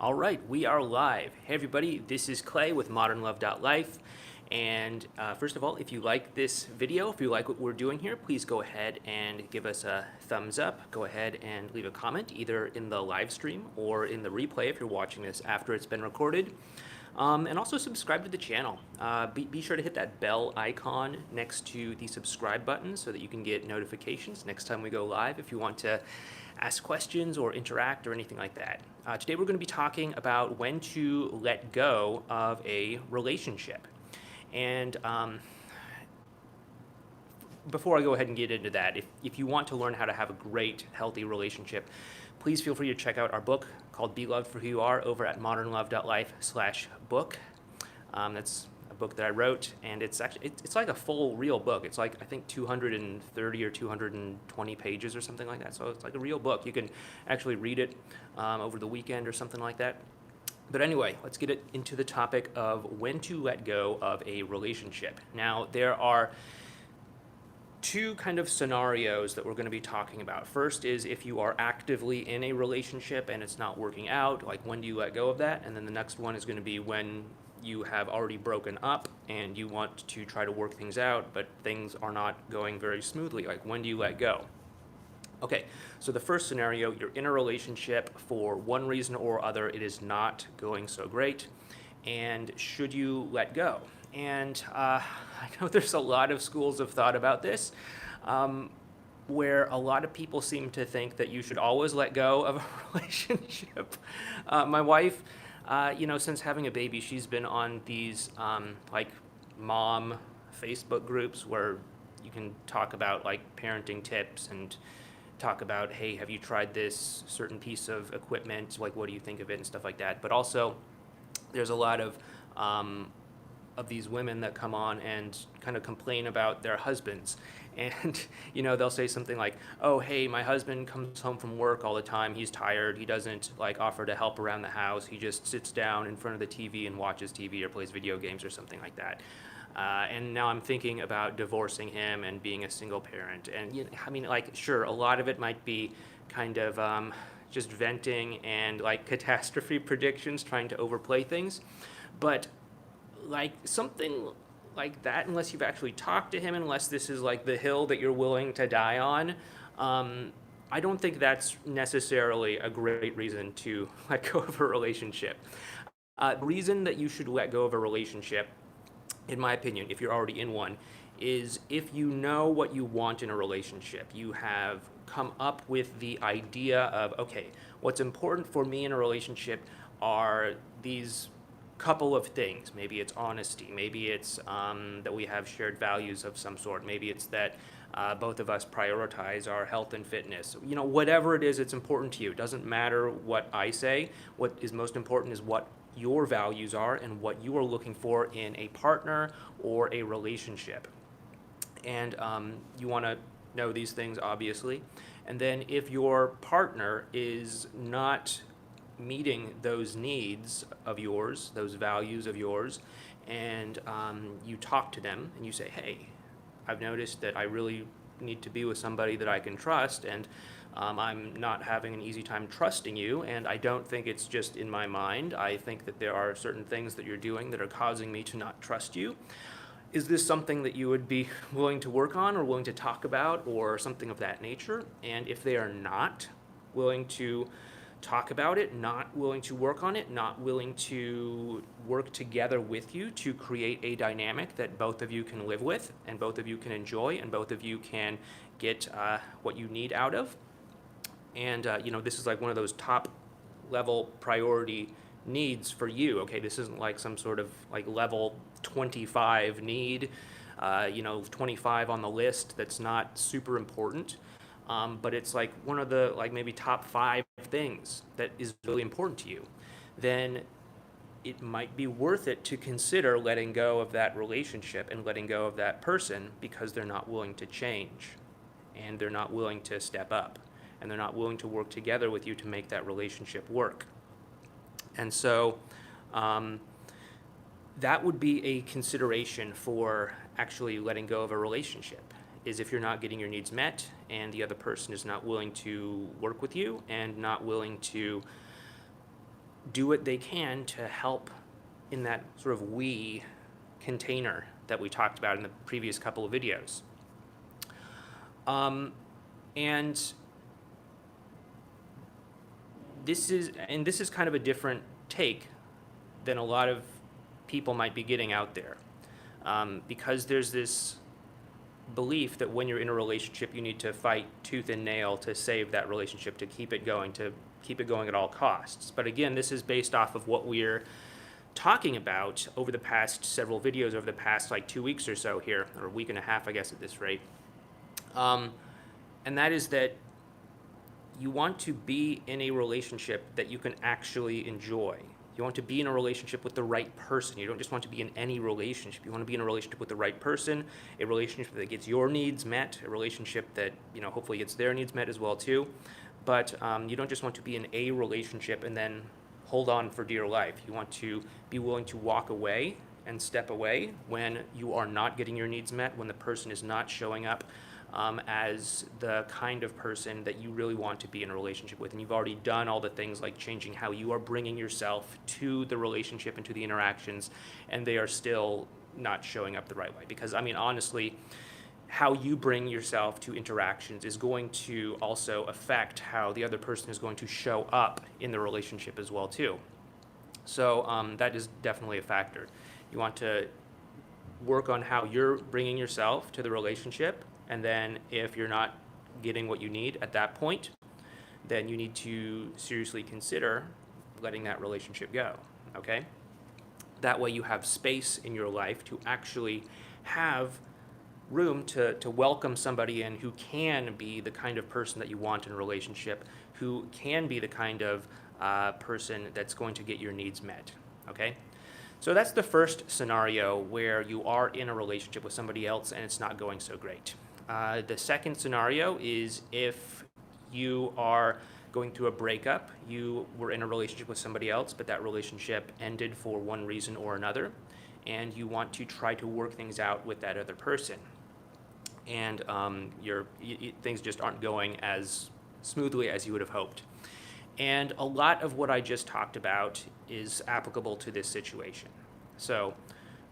All right, we are live. Hey, everybody, this is Clay with modernlove.life. And first of all, if you like this video, if you like what we're doing here, please go ahead and give us a thumbs up. Go ahead and leave a comment either in the live stream or in the replay if you're watching this after it's been recorded. And also subscribe to the channel. Be sure to hit that bell icon next to the subscribe button so that you can get notifications next time we go live if you want to ask questions or interact or anything like that. Today we're going to be talking about when to let go of a relationship. And before I go ahead and get into that, if you want to learn how to have a great, healthy relationship, please feel free to check out our book called Be Loved for Who You Are over at modernlove.life/book. That's a book that I wrote, and it's like a full real book. It's like, I think, 230 or 220 pages or something like that. So it's like a real book. You can actually read it over the weekend or something like that. But anyway, let's get into the topic of when to let go of a relationship. Now, there are two kind of scenarios that we're going to be talking about. First is if you are actively in a relationship and it's not working out, like when do you let go of that? And then the next one is going to be when you have already broken up and you want to try to work things out, but things are not going very smoothly. Like, when do you let go? Okay, so the first scenario, you're in a relationship for one reason or other, it is not going so great, and should you let go? And I know there's a lot of schools of thought about this, where a lot of people seem to think that you should always let go of a relationship. My wife, since having a baby, she's been on these like mom Facebook groups where you can talk about like parenting tips and talk about, hey, have you tried this certain piece of equipment? Like, what do you think of it and stuff like that. But also, there's a lot of these women that come on and kind of complain about their husbands. And, they'll say something like, oh, hey, my husband comes home from work all the time. He's tired. He doesn't like offer to help around the house. He just sits down in front of the TV and watches TV or plays video games or something like that. And now I'm thinking about divorcing him and being a single parent. And, sure, a lot of it might be kind of just venting and like catastrophe predictions, trying to overplay things. But like something like that, unless you've actually talked to him, unless this is like the hill that you're willing to die on, I don't think that's necessarily a great reason to let go of a relationship. The reason that you should let go of a relationship, in my opinion, if you're already in one, is if you know what you want in a relationship. You have come up with the idea of, okay, what's important for me in a relationship are these couple of things. Maybe it's honesty. Maybe it's that we have shared values of some sort. Maybe it's that both of us prioritize our health and fitness. Whatever it is, it's important to you. It doesn't matter what I say. What is most important is what your values are and what you are looking for in a partner or a relationship. And you want to know these things, obviously. And then if your partner is not meeting those needs of yours, those values of yours, and you talk to them and you say, hey, I've noticed that I really need to be with somebody that I can trust, and I'm not having an easy time trusting you, and I don't think it's just in my mind. I think that there are certain things that you're doing that are causing me to not trust you. Is this something that you would be willing to work on or willing to talk about or something of that nature? And if they are not willing to talk about it, not willing to work on it, not willing to work together with you to create a dynamic that both of you can live with and both of you can enjoy and both of you can get what you need out of. And, this is like one of those top level priority needs for you. Okay, this isn't like some sort of like level 25 need, 25 on the list that's not super important. But it's like one of the like maybe top 5 things that is really important to you. Then it might be worth it to consider letting go of that relationship and letting go of that person because they're not willing to change and they're not willing to step up and they're not willing to work together with you to make that relationship work. And so that would be a consideration for actually letting go of a relationship, is if you're not getting your needs met and the other person is not willing to work with you and not willing to do what they can to help in that sort of we container that we talked about in the previous couple of videos. And this is kind of a different take than a lot of people might be getting out there, because there's this belief that when you're in a relationship, you need to fight tooth and nail to save that relationship, to keep it going at all costs. But again, this is based off of what we're talking about over the past several videos, over the past like 2 weeks or so here, or a week and a half, I guess, at this rate. And that is that you want to be in a relationship that you can actually enjoy. You want to be in a relationship with the right person. You don't just want to be in any relationship. You want to be in a relationship with the right person, a relationship that gets your needs met, a relationship that, hopefully gets their needs met as well too. But you don't just want to be in a relationship and then hold on for dear life. You want to be willing to walk away and step away when you are not getting your needs met, when the person is not showing up as the kind of person that you really want to be in a relationship with. And you've already done all the things like changing how you are bringing yourself to the relationship and to the interactions, and they are still not showing up the right way. Because, honestly, how you bring yourself to interactions is going to also affect how the other person is going to show up in the relationship as well, too. So that is definitely a factor. You want to work on how you're bringing yourself to the relationship, and then if you're not getting what you need at that point, then you need to seriously consider letting that relationship go, okay? That way you have space in your life to actually have room to welcome somebody in who can be the kind of person that you want in a relationship, who can be the kind of person that's going to get your needs met, okay? So that's the first scenario where you are in a relationship with somebody else and it's not going so great. The second scenario is if you are going through a breakup, you were in a relationship with somebody else, but that relationship ended for one reason or another, and you want to try to work things out with that other person. And things just aren't going as smoothly as you would have hoped. And a lot of what I just talked about is applicable to this situation. So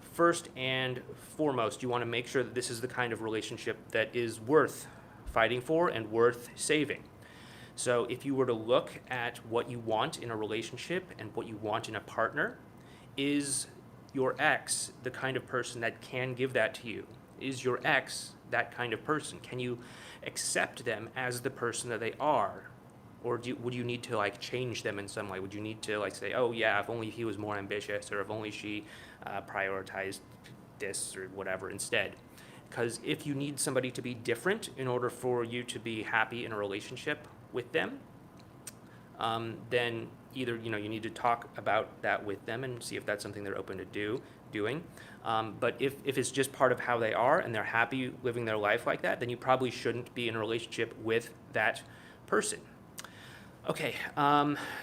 first and foremost, you want to make sure that this is the kind of relationship that is worth fighting for and worth saving. So if you were to look at what you want in a relationship and what you want in a partner, is your ex the kind of person that can give that to you? Is your ex that kind of person? Can you accept them as the person that they are? Or would you need to change them in some way? Would you need to say, oh yeah, if only he was more ambitious, or if only she prioritized this or whatever instead? Because if you need somebody to be different in order for you to be happy in a relationship with them, then either you need to talk about that with them and see if that's something they're open to doing. But if it's just part of how they are and they're happy living their life like that, then you probably shouldn't be in a relationship with that person. Okay,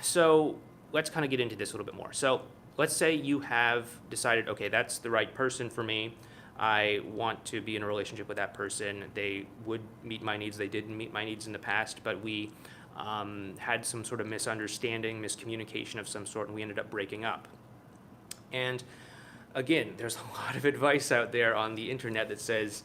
so let's kind of get into this a little bit more. So let's say you have decided, okay, that's the right person for me. I want to be in a relationship with that person. They would meet my needs. They didn't meet my needs in the past, but we had some sort of misunderstanding, miscommunication of some sort, and we ended up breaking up. And again, there's a lot of advice out there on the internet that says,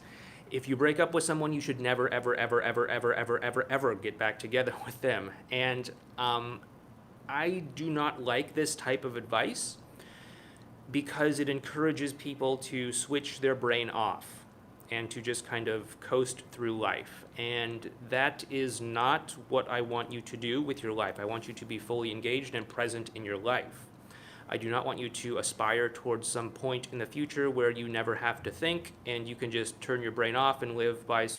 if you break up with someone, you should never, ever, ever, ever, ever, ever, ever, ever get back together with them. And I do not like this type of advice because it encourages people to switch their brain off and to just kind of coast through life. And that is not what I want you to do with your life. I want you to be fully engaged and present in your life. I do not want you to aspire towards some point in the future where you never have to think and you can just turn your brain off and live by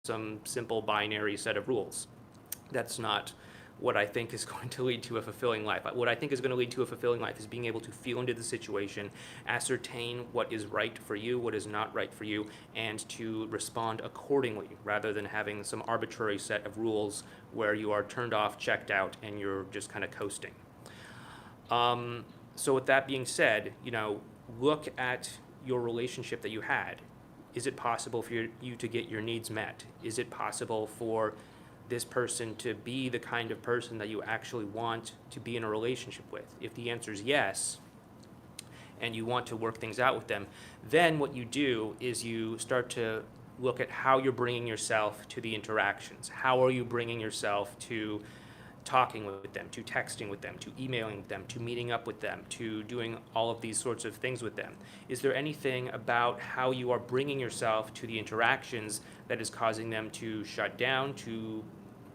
some simple binary set of rules. That's not what I think is going to lead to a fulfilling life. What I think is going to lead to a fulfilling life is being able to feel into the situation, ascertain what is right for you, what is not right for you, and to respond accordingly, rather than having some arbitrary set of rules where you are turned off, checked out, and you're just kind of coasting. So with that being said, look at your relationship that you had. Is it possible for you to get your needs met? Is it possible for this person to be the kind of person that you actually want to be in a relationship with? If the answer is yes, and you want to work things out with them, then what you do is you start to look at how you're bringing yourself to the interactions. How are you bringing yourself to talking with them, to texting with them, to emailing with them, to meeting up with them, to doing all of these sorts of things with them? Is there anything about how you are bringing yourself to the interactions that is causing them to shut down, to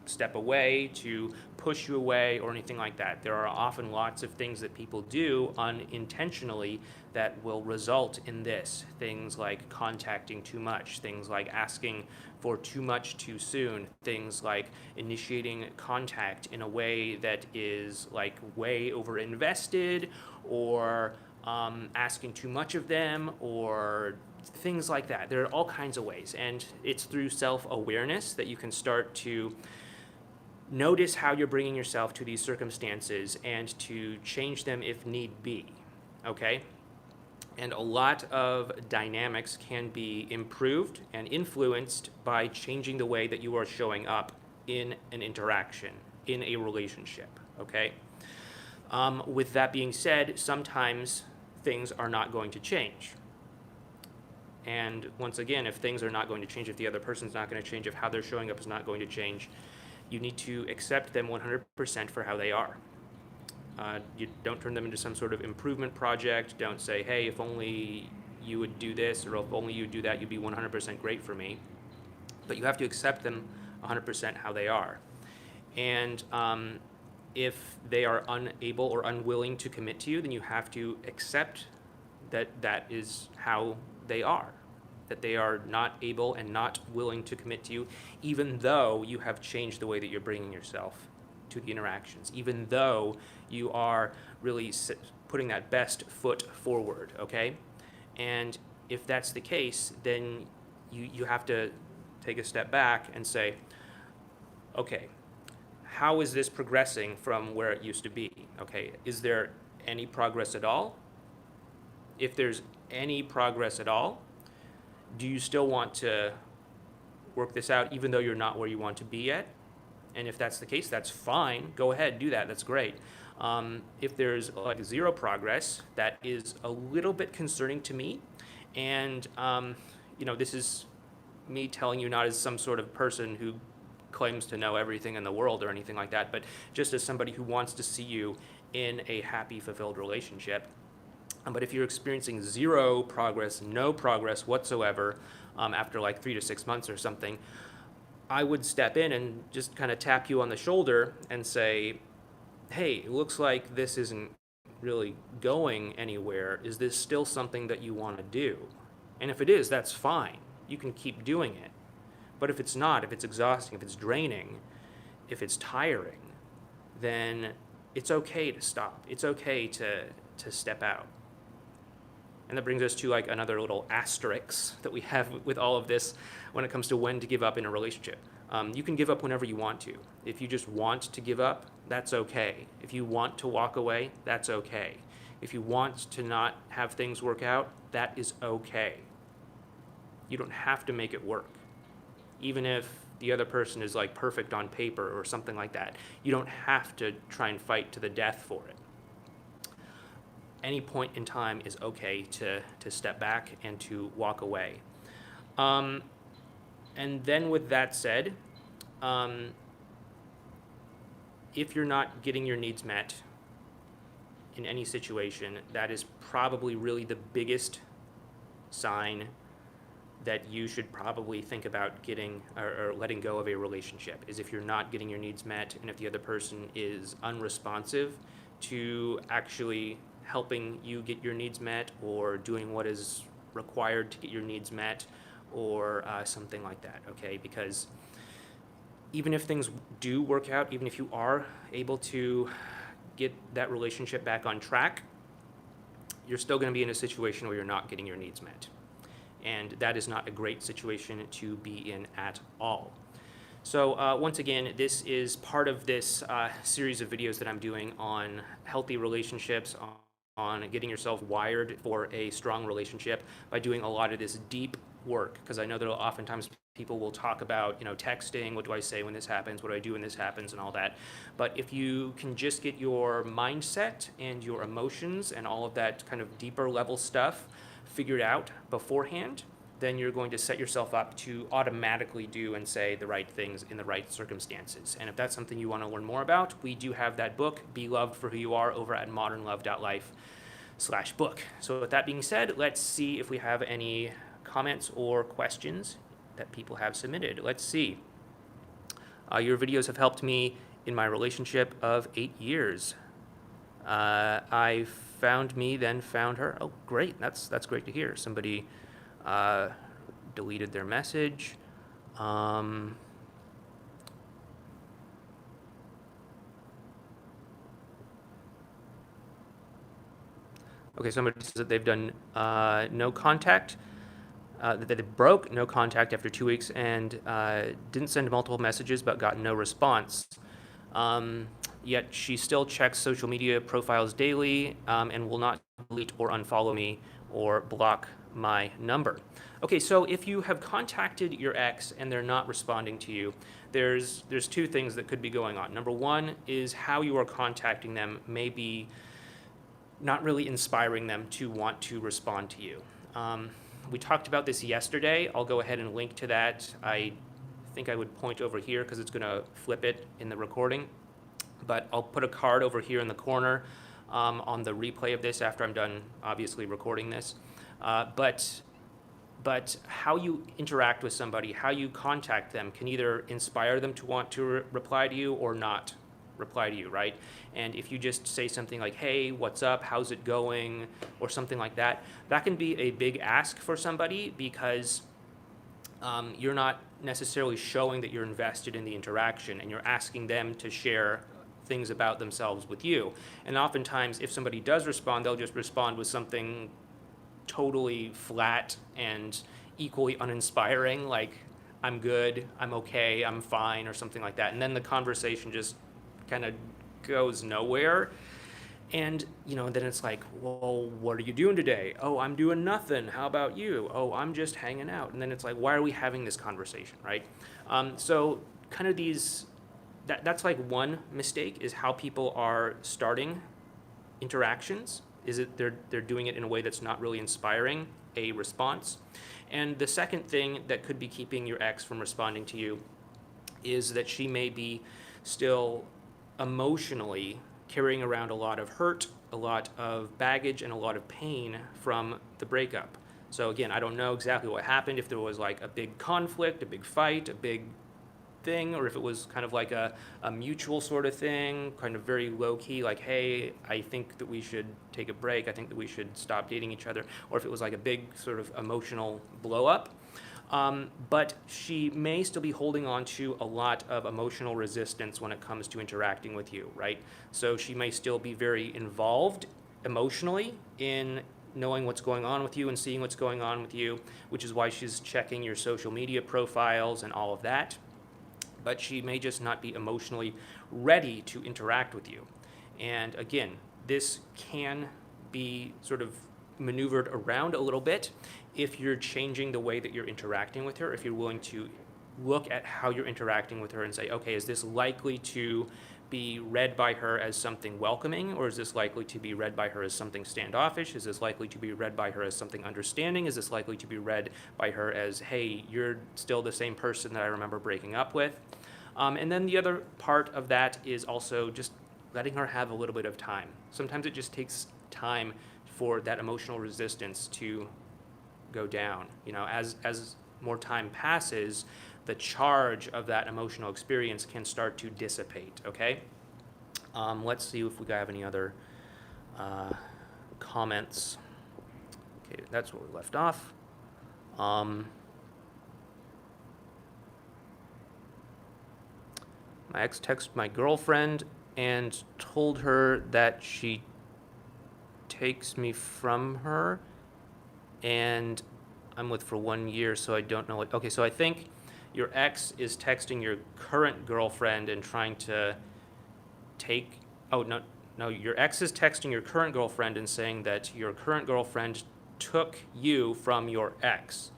step away, to push you away, or anything like that? There are often lots of things that people do unintentionally that will result in this. Things like contacting too much, things like asking for too much too soon, things like initiating contact in a way that is like way over invested, or asking too much of them, or things like that. There are all kinds of ways, and it's through self-awareness that you can start to notice how you're bringing yourself to these circumstances and to change them if need be, okay? And a lot of dynamics can be improved and influenced by changing the way that you are showing up in an interaction, in a relationship, okay? With that being said, sometimes things are not going to change. And once again, if things are not going to change, if the other person's not going to change, if how they're showing up is not going to change, you need to accept them 100% for how they are. You don't turn them into some sort of improvement project. Don't say, hey, if only you would do this, or if only you would do that, you'd be 100% great for me. But you have to accept them 100% how they are. And if they are unable or unwilling to commit to you, then you have to accept that that is how they are, that they are not able and not willing to commit to you, even though you have changed the way that you're bringing yourself to the interactions, even though you are really putting that best foot forward, okay? And if that's the case, then you have to take a step back and say, okay, how is this progressing from where it used to be, okay? Is there any progress at all? If there's any progress at all, do you still want to work this out even though you're not where you want to be yet? And if that's the case, that's fine. Go ahead, do that. That's great. If there's like zero progress, that is a little bit concerning to me. And, this is me telling you not as some sort of person who claims to know everything in the world or anything like that, but just as somebody who wants to see you in a happy, fulfilled relationship. But if you're experiencing zero progress, no progress whatsoever, after like 3 to 6 months or something, I would step in and just kind of tap you on the shoulder and say, hey, it looks like this isn't really going anywhere. Is this still something that you want to do? And if it is, that's fine. You can keep doing it. But if it's not, if it's exhausting, if it's draining, if it's tiring, then it's okay to stop. It's okay to step out. And that brings us to like another little asterisk that we have with all of this when it comes to when to give up in a relationship. You can give up whenever you want to. If you just want to give up, that's okay. If you want to walk away, that's okay. If you want to not have things work out, that is okay. You don't have to make it work. Even if the other person is like perfect on paper or something like that, you don't have to try and fight to the death for it. Any point in time is okay to step back and to walk away. And then with that said, if you're not getting your needs met in any situation, that is probably really the biggest sign that you should probably think about getting or letting go of a relationship, is if you're not getting your needs met and if the other person is unresponsive to actually helping you get your needs met or doing what is required to get your needs met or something like that, okay? Because even if things do work out, even if you are able to get that relationship back on track, you're still going to be in a situation where you're not getting your needs met. And that is not a great situation to be in at all. So once again, this is part of this series of videos that I'm doing on healthy relationships, on getting yourself wired for a strong relationship by doing a lot of this deep work, because I know that oftentimes people will talk about, texting, what do I say when this happens, what do I do when this happens, and all that. But if you can just get your mindset and your emotions and all of that kind of deeper level stuff figured out beforehand, then you're going to set yourself up to automatically do and say the right things in the right circumstances. And if that's something you want to learn more about, we do have that book, Be Loved for Who You Are, over at modernlove.life/book. So with that being said, let's see if we have any comments or questions that people have submitted. Let's see. Your videos have helped me in my relationship of 8 years. I found me, then found her. Oh, great. That's great to hear. Somebody deleted their message. Okay, somebody says that they've done no contact, that they broke no contact after 2 weeks and didn't send multiple messages but got no response. Yet she still checks social media profiles daily and will not delete or unfollow me or block my number. Okay, so if you have contacted your ex and they're not responding to you, there's two things that could be going on. Number one is how you are contacting them may be not really inspiring them to want to respond to you. We talked about this yesterday. I'll go ahead and link to that. I think I would point over here because it's going to flip it in the recording. But I'll put a card over here in the corner on the replay of this after I'm done, obviously, recording this. But how you interact with somebody, how you contact them can either inspire them to want to reply to you or not reply to you, right? And if you just say something like, hey, what's up, how's it going, or something like that, that can be a big ask for somebody because you're not necessarily showing that you're invested in the interaction and you're asking them to share things about themselves with you. And oftentimes, if somebody does respond, they'll just respond with something totally flat and equally uninspiring, like, I'm good, I'm okay, I'm fine, or something like that. And then the conversation just kind of goes nowhere. And, then it's like, well, what are you doing today? Oh, I'm doing nothing. How about you? Oh, I'm just hanging out. And then it's like, why are we having this conversation, right? So kind of that's like one mistake is how people are starting interactions. Is it they're doing it in a way that's not really inspiring a response. And the second thing that could be keeping your ex from responding to you is that she may be still emotionally carrying around a lot of hurt, a lot of baggage, and a lot of pain from the breakup. So again, I don't know exactly what happened, if there was like a big conflict, a big fight, a big thing, or if it was kind of like a mutual sort of thing, kind of very low-key, like, hey, I think that we should take a break, I think that we should stop dating each other, or if it was like a big sort of emotional blow-up. But she may still be holding on to a lot of emotional resistance when it comes to interacting with you, right? So she may still be very involved emotionally in knowing what's going on with you and seeing what's going on with you, which is why she's checking your social media profiles and all of that. But she may just not be emotionally ready to interact with you. And again, this can be sort of maneuvered around a little bit if you're changing the way that you're interacting with her, if you're willing to look at how you're interacting with her and say, okay, is this likely to be read by her as something welcoming, or is this likely to be read by her as something standoffish? Is this likely to be read by her as something understanding? Is this likely to be read by her as, hey, you're still the same person that I remember breaking up with? And then the other part of that is also just letting her have a little bit of time. Sometimes it just takes time for that emotional resistance to go down. As more time passes, the charge of that emotional experience can start to dissipate, okay? Let's see if we have any other comments. Okay, that's where we left off. My ex texted my girlfriend and told her that she takes me from her, and I'm with for 1 year, so I don't know what. Okay, so I think your ex is texting your current girlfriend and trying to take. Oh, no, your ex is texting your current girlfriend and saying that your current girlfriend took you from your ex.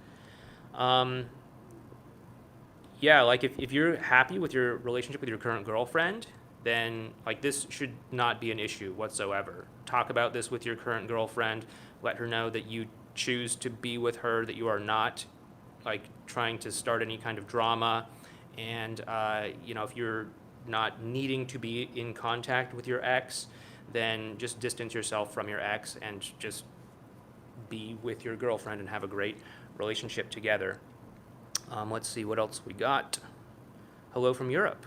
yeah, like if you're happy with your relationship with your current girlfriend, then like this should not be an issue whatsoever. Talk about this with your current girlfriend. Let her know that you choose to be with her, that you are not like trying to start any kind of drama. And, if you're not needing to be in contact with your ex, then just distance yourself from your ex and just be with your girlfriend and have a great relationship together. Let's see what else we got. Hello from Europe.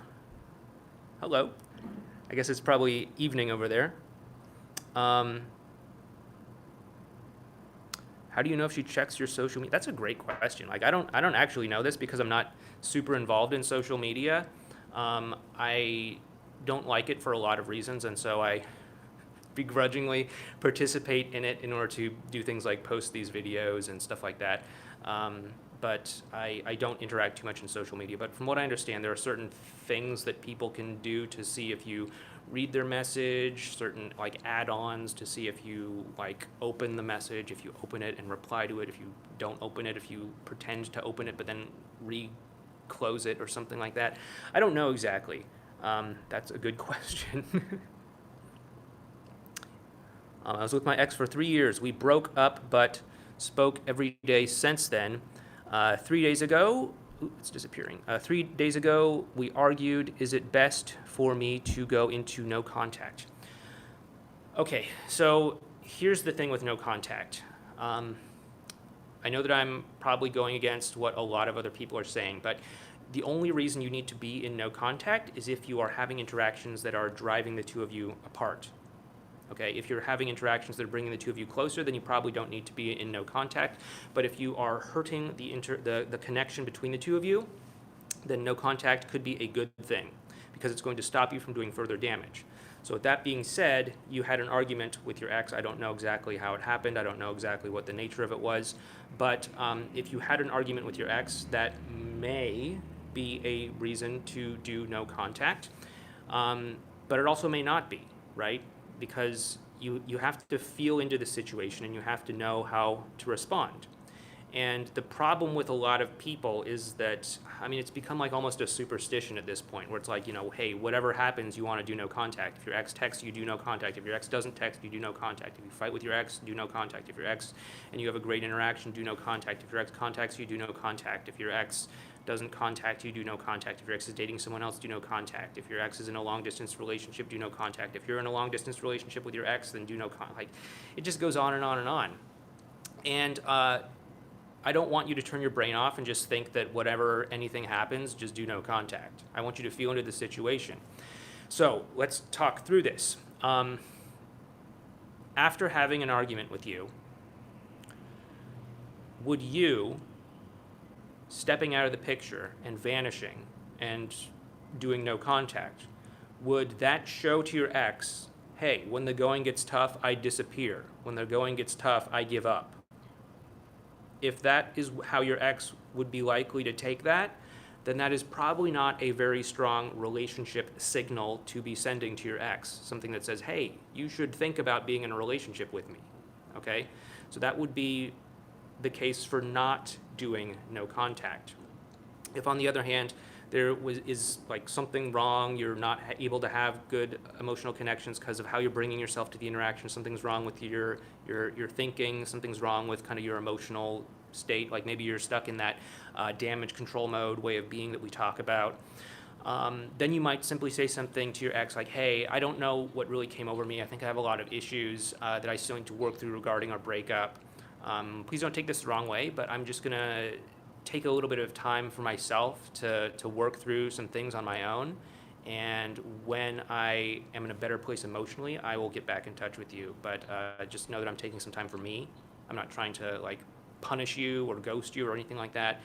Hello. I guess it's probably evening over there. How do you know if she checks your social media? That's a great question. Like I don't actually know this because I'm not super involved in social media. I don't like it for a lot of reasons, and so I begrudgingly participate in it in order to do things like post these videos and stuff like that. But I don't interact too much in social media. But from what I understand, there are certain things that people can do to see if you read their message, certain like add-ons to see if you like open the message, if you open it and reply to it, if you don't open it, if you pretend to open it but then close it or something like that. I don't know exactly. That's a good question. I was with my ex for 3 years. We broke up but spoke every day since then. 3 days ago, it's disappearing. 3 days ago, we argued, is it best for me to go into no contact? Okay, so here's the thing with no contact. I know that I'm probably going against what a lot of other people are saying, but the only reason you need to be in no contact is if you are having interactions that are driving the two of you apart. Okay, if you're having interactions that are bringing the two of you closer, then you probably don't need to be in no contact. But if you are hurting the connection between the two of you, then no contact could be a good thing because it's going to stop you from doing further damage. So with that being said, you had an argument with your ex. I don't know exactly how it happened. I don't know exactly what the nature of it was. But if you had an argument with your ex, that may be a reason to do no contact. But it also may not be, right? Because you have to feel into the situation and you have to know how to respond. And the problem with a lot of people is that, it's become like almost a superstition at this point where it's like, hey, whatever happens, you want to do no contact. If your ex texts, you do no contact. If your ex doesn't text, you do no contact. If you fight with your ex, do no contact. If your ex and you have a great interaction, do no contact. If your ex contacts you, do no contact. If your ex doesn't contact you, do no contact. If your ex is dating someone else, do no contact. If your ex is in a long-distance relationship, do no contact. If you're in a long-distance relationship with your ex, then do no contact. Like, it just goes on and on and on. And I don't want you to turn your brain off and just think that whatever anything happens, just do no contact. I want you to feel into the situation. So let's talk through this. After having an argument with you, would you stepping out of the picture and vanishing and doing no contact, would that show to your ex, hey, when the going gets tough, I disappear. When the going gets tough, I give up? If that is how your ex would be likely to take that, then that is probably not a very strong relationship signal to be sending to your ex. Something that says, hey, you should think about being in a relationship with me, okay? So that would be the case for not doing no contact. If on the other hand, there is like something wrong, you're not able to have good emotional connections because of how you're bringing yourself to the interaction, something's wrong with your thinking, something's wrong with kind of your emotional state, like maybe you're stuck in that damage control mode way of being that we talk about, then you might simply say something to your ex like, hey, I don't know what really came over me. I think I have a lot of issues that I still need to work through regarding our breakup. Please don't take this the wrong way, but I'm just going to take a little bit of time for myself to work through some things on my own. And when I am in a better place emotionally, I will get back in touch with you. But just know that I'm taking some time for me. I'm not trying to like punish you or ghost you or anything like that.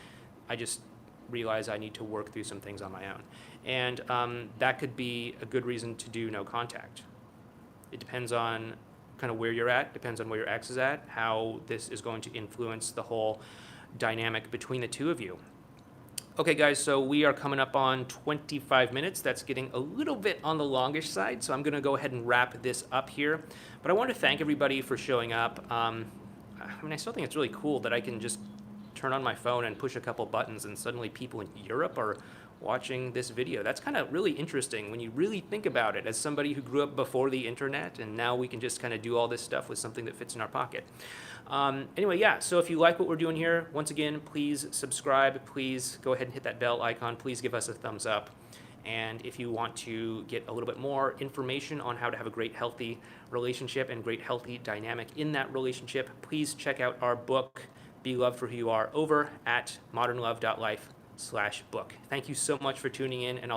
I just realize I need to work through some things on my own. And that could be a good reason to do no contact. It depends on kind of where you're at, depends on where your ex is at, how this is going to influence the whole dynamic between the two of you. Okay, guys, so we are coming up on 25 minutes. That's getting a little bit on the longish side, so I'm going to go ahead and wrap this up here. But I want to thank everybody for showing up. I still think it's really cool that I can just turn on my phone and push a couple buttons, and suddenly people in Europe are watching this video. That's kind of really interesting when you really think about it as somebody who grew up before the internet, and now we can just kind of do all this stuff with something that fits in our pocket. Anyway, yeah, so if you like what we're doing here, once again, please subscribe. Please go ahead and hit that bell icon. Please give us a thumbs up. And if you want to get a little bit more information on how to have a great, healthy relationship and great, healthy dynamic in that relationship, please check out our book, Be Loved for Who You Are, over at modernlove.life/book. Thank you so much for tuning in, and I'll